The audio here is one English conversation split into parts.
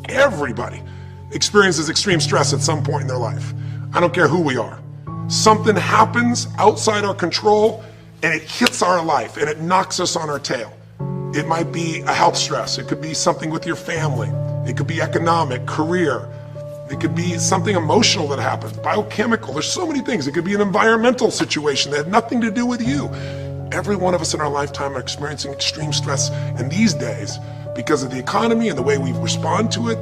Everybody experiences extreme stress at some point in their life. I don't care who we are. Something happens outside our control and it hits our life and it knocks us on our tail. It might be a health stress. It could be something with your family. It could be economic, career. It could be something emotional that happens, biochemical. There's so many things. It could be an environmental situation that had nothing to do with you. Every one of us in our lifetime are experiencing extreme stress. And these days, because of the economy and the way we respond to it,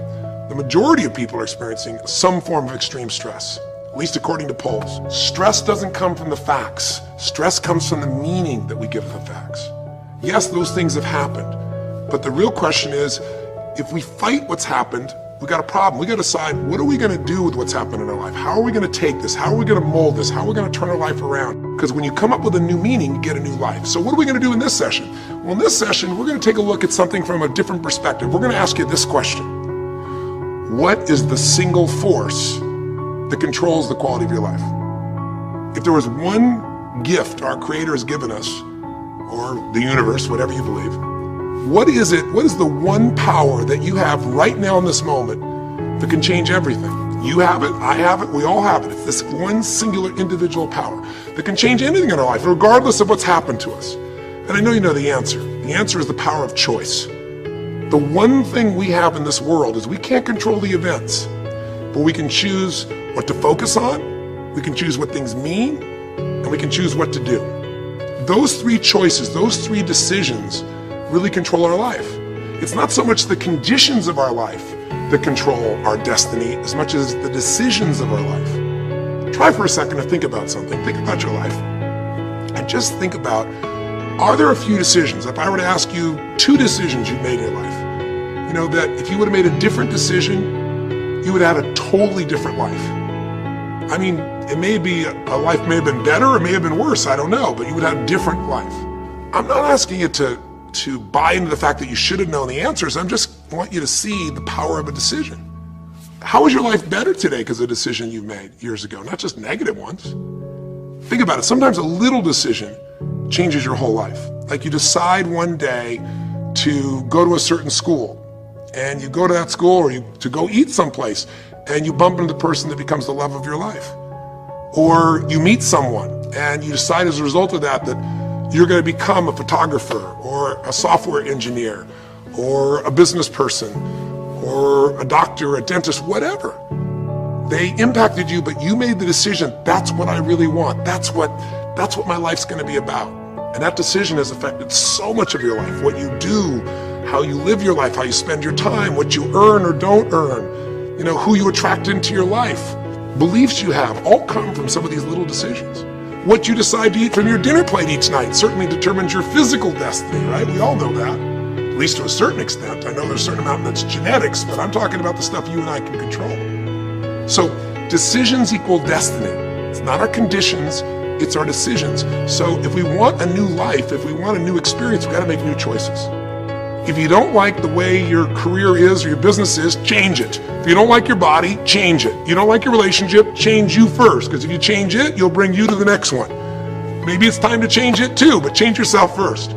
the majority of people are experiencing some form of extreme stress, at least according to polls. Stress doesn't come from the facts. Stress comes from the meaning that we give the facts. Yes, those things have happened, but the real question is, if we fight what's happened, we got a problem. We got to decide, what are we going to do with what's happened in our life? How are we going to take this? How are we going to mold this? How are we going to turn our life around? Because when you come up with a new meaning, you get a new life. So what are we going to do in this session? Well, in this session, we're going to take a look at something from a different perspective. We're going to ask you this question. What is the single force that controls the quality of your life? If there was one gift our Creator has given us, or the universe, whatever you believe, what is it? What is the one power that you have right now in this moment that can change everything? You have it, I have it, we all have it. It's this one singular individual power that can change anything in our life, regardless of what's happened to us. And I know you know the answer. The answer is the power of choice. The one thing we have in this world is we can't control the events, but we can choose what to focus on, we can choose what things mean, and we can choose what to do. Those three choices, those three decisions really control our life. It's not so much the conditions of our life that control our destiny as much as the decisions of our life. Try for a second to think about something. Think about your life and just think about, are there a few decisions? If I were to ask you 2 decisions you've made in your life, you know, that if you would have made a different decision, you would have had a totally different life. I mean, it may be, a life may have been better or may have been worse, I don't know, but you would have a different life. I'm not asking you to buy into the fact that you should have known the answers. I just want you to see the power of a decision. How is your life better today because of a decision you made years ago, not just negative ones? Think about it. Sometimes a little decision changes your whole life. Like you decide one day to go to a certain school, and you go to that school, or to go eat someplace, and you bump into the person that becomes the love of your life. Or you meet someone, and you decide as a result of that you're going to become a photographer or a software engineer or a business person or a doctor, a dentist, whatever. They impacted you, but you made the decision, that's what I really want. That's what my life's going to be about. And that decision has affected so much of your life, what you do, how you live your life, how you spend your time, what you earn or don't earn, you know, who you attract into your life. Beliefs you have all come from some of these little decisions. What you decide to eat from your dinner plate each night certainly determines your physical destiny, right? We all know that, at least to a certain extent. I know there's a certain amount that's genetics, but I'm talking about the stuff you and I can control. So decisions equal destiny. It's not our conditions, it's our decisions. So if we want a new life, if we want a new experience, we gotta make new choices. If you don't like the way your career is or your business is, change it. If you don't like your body, change it. You don't like your relationship, change you first, because if you change it, you'll bring you to the next one. Maybe it's time to change it too, but change yourself first.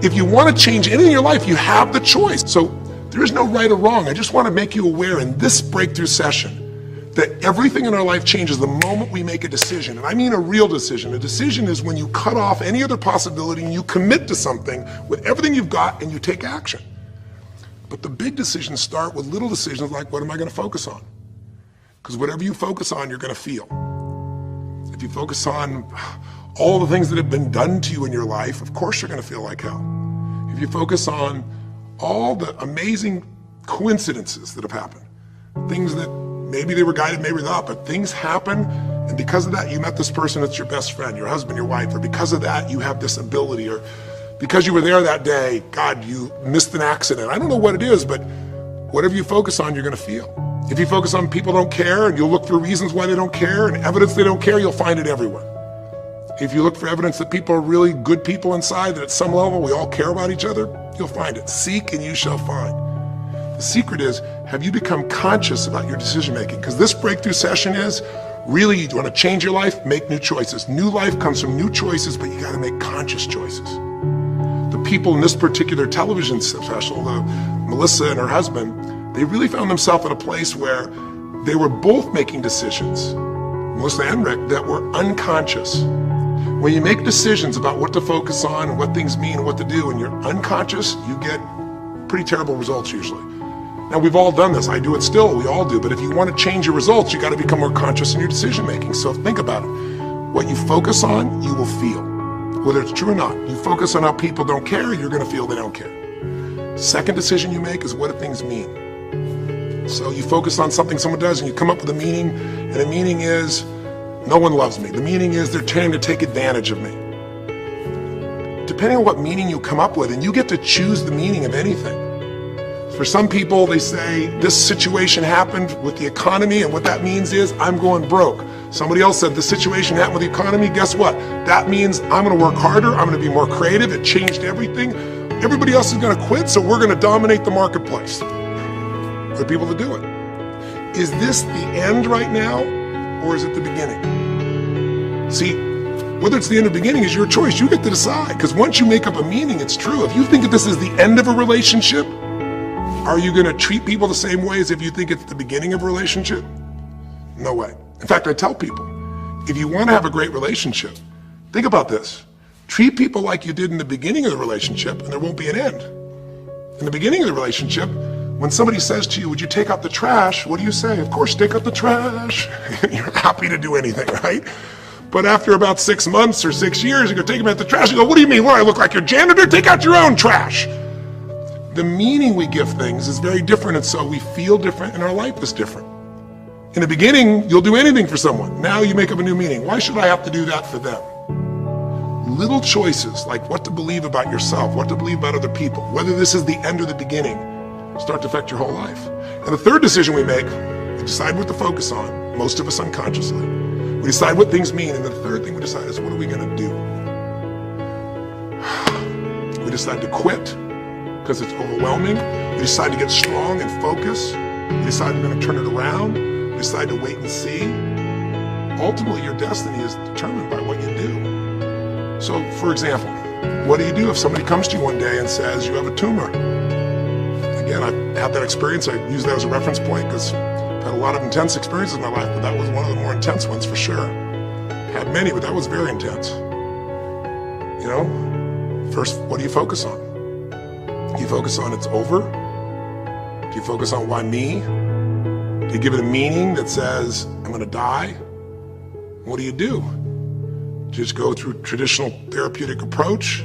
If you want to change anything in your life, you have the choice. So there is no right or wrong. I just want to make you aware in this breakthrough session that everything in our life changes the moment we make a decision. And I mean a real decision. A decision is when you cut off any other possibility and you commit to something with everything you've got and you take action. But the big decisions start with little decisions like, what am I going to focus on? Because whatever you focus on, you're going to feel. If you focus on all the things that have been done to you in your life, of course you're going to feel like hell. If you focus on all the amazing coincidences that have happened, things that maybe they were guided, maybe not, but things happen, and because of that, you met this person that's your best friend, your husband, your wife, or because of that, you have this ability, or because you were there that day, God, you missed an accident. I don't know what it is, but whatever you focus on, you're gonna feel. If you focus on people don't care, and you'll look for reasons why they don't care, and evidence they don't care, you'll find it everywhere. If you look for evidence that people are really good people inside, that at some level we all care about each other, you'll find it. Seek and you shall find. The secret is, have you become conscious about your decision making? Because this breakthrough session is, really, you want to change your life, make new choices. New life comes from new choices, but you got to make conscious choices. The people in this particular television special, Melissa and her husband, they really found themselves in a place where they were both making decisions, Melissa and Rick, that were unconscious. When you make decisions about what to focus on and what things mean and what to do, and you're unconscious, you get pretty terrible results usually. Now, we've all done this. I do it still. We all do. But if you want to change your results, you got to become more conscious in your decision making. So think about it. What you focus on, you will feel. Whether it's true or not. You focus on how people don't care, you're going to feel they don't care. Second decision you make is what do things mean. So you focus on something someone does and you come up with a meaning, and the meaning is no one loves me. The meaning is they're trying to take advantage of me. Depending on what meaning you come up with, and you get to choose the meaning of anything. For some people, they say this situation happened with the economy, and what that means is I'm going broke. Somebody else said the situation happened with the economy. Guess what? That means I'm going to work harder. I'm going to be more creative. It changed everything. Everybody else is going to quit, so we're going to dominate the marketplace. There are people that do it. Is this the end right now, or is it the beginning? See, whether it's the end or beginning is your choice. You get to decide, because once you make up a meaning, it's true. If you think that this is the end of a relationship, are you going to treat people the same way as if you think it's the beginning of a relationship? No way. In fact, I tell people, if you want to have a great relationship, think about this. Treat people like you did in the beginning of the relationship, and there won't be an end. In the beginning of the relationship, when somebody says to you, would you take out the trash? What do you say? Of course, take out the trash. You're happy to do anything, right? But after about 6 months or 6 years, you go take them out the trash. You go, what do you mean? What, I look like your janitor? Take out your own trash. The meaning we give things is very different, and so we feel different, and our life is different. In the beginning, you'll do anything for someone. Now you make up a new meaning. Why should I have to do that for them? Little choices, like what to believe about yourself, what to believe about other people, whether this is the end or the beginning, start to affect your whole life. And the third decision we make, we decide what to focus on, most of us unconsciously. We decide what things mean, and the third thing we decide is what are we going to do? We decide to quit because it's overwhelming. We decide to get strong and focus. We decide we're going to turn it around. We decide to wait and see. Ultimately, your destiny is determined by what you do. So, for example, what do you do if somebody comes to you one day and says you have a tumor? Again, I've had that experience. I use that as a reference point because I've had a lot of intense experiences in my life, but that was one of the more intense ones for sure. Had many, but that was very intense. You know, first, what do you focus on? Do you focus on it's over? Do you focus on why me? Do you give it a meaning that says, I'm going to die? What do? Do you just go through traditional therapeutic approach?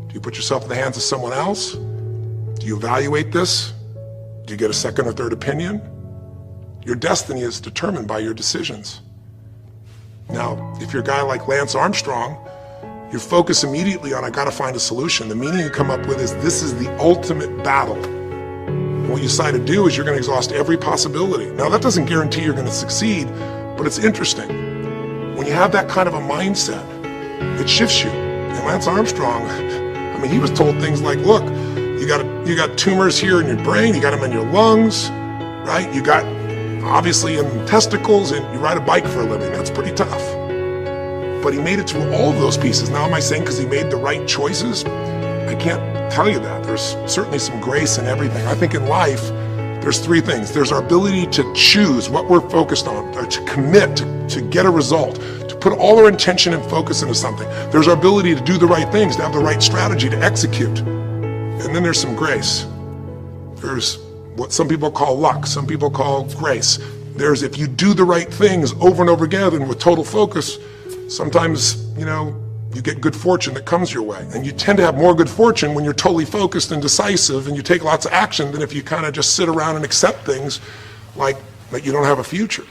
Do you put yourself in the hands of someone else? Do you evaluate this? Do you get a second or third opinion? Your destiny is determined by your decisions. Now, if you're a guy like Lance Armstrong, you focus immediately on, I gotta find a solution. The meaning you come up with is, this is the ultimate battle. And what you decide to do is you're gonna exhaust every possibility. Now, that doesn't guarantee you're gonna succeed, but it's interesting. When you have that kind of a mindset, it shifts you. And Lance Armstrong, I mean, he was told things like, look, you got tumors here in your brain, you got them in your lungs, right? You got, obviously, in testicles, and you ride a bike for a living. That's pretty tough. But he made it through all of those pieces. Now, am I saying because he made the right choices? I can't tell you that. There's certainly some grace in everything. I think in life, there's three things. There's our ability to choose what we're focused on, or to commit, to get a result, to put all our intention and focus into something. There's our ability to do the right things, to have the right strategy, to execute. And then there's some grace. There's what some people call luck, some people call grace. There's if you do the right things over and over again and with total focus, sometimes, you know, you get good fortune that comes your way. And you tend to have more good fortune when you're totally focused and decisive and you take lots of action than if you kind of just sit around and accept things like that you don't have a future.